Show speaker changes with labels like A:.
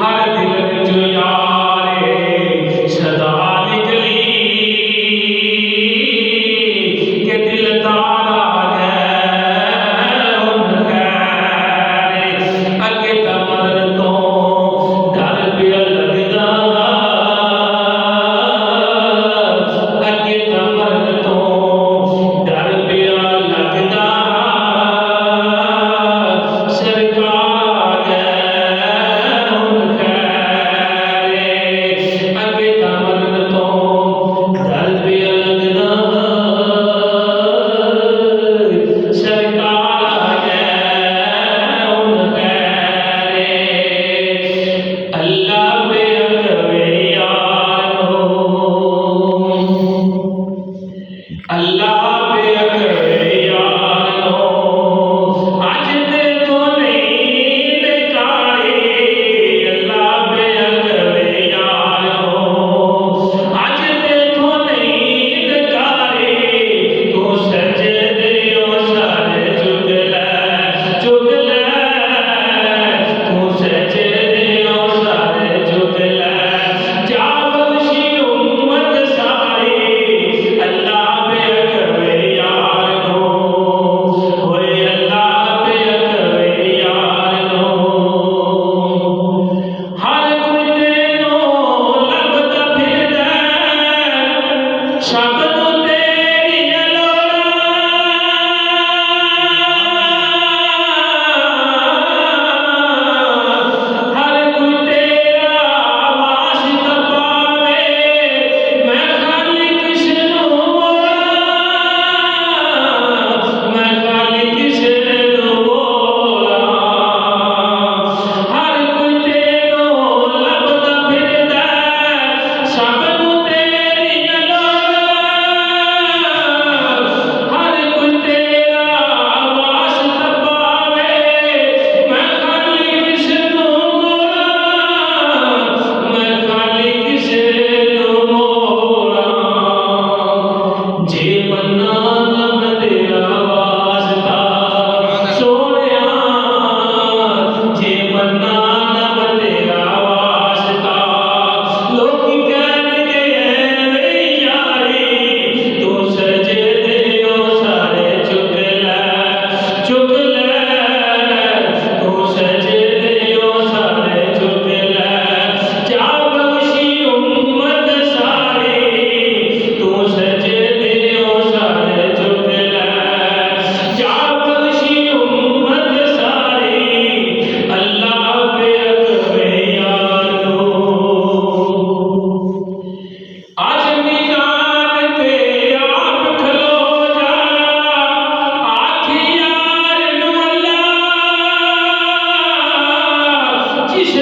A: हर दिल विच यारे सदा निकली के दिलदारा गए हुन खैरे अगे तां मदद तो डर पिया लगदा अगे तां मदद तो डर पिया लगदा सरकार गए हुन खैरे अगे तां मदद तो डर पिया लगदा सरकार गए हुन खैरे अल्लाह पे अकवे यारो अल्लाह पे अकवे यारो अज दे तो नहीं नकारे अल्लाह पे अकवे यारो अज दे तो नहीं नकारे तू सजदे ओ सारे झुक ले तू सजदे ओ सारे झुक ले जा बख्शी उम्मत सारी अल्लाह पे अकवे यारो होए अल्लाह पे अकवे यारो हर कोई तेनों लभदा फिरदा सब नूं तेरी हर कोई तेरा वास्ता पावे मैं खाली किसनूं बोलां मैं खाली किसनूं बोलां हर कोई तेनों लभदा फिरदा सब नूं तेरी हर कोई तेरा वास्ता पावे मैं खाली किसनूं बोलां मैं खाली किसनूं बोलां जे मन्ना नब तेरा वास्ता सोहणिया जे मन्ना नब तेरा वास्ता लोकी कहणगे ऐवें यारी तू सजदे ओ सारे झुक ले तू सजदे ओ सारे झुक ले जा बख्शी उम्मत सारी तू सजदे ओ सारे झुक ले जा बख्शी उम्मत सारी अल्लाह पे अकवे यारो आज मीज़ान पे आप खलो जा आखी यार नूं अल्लाह जिस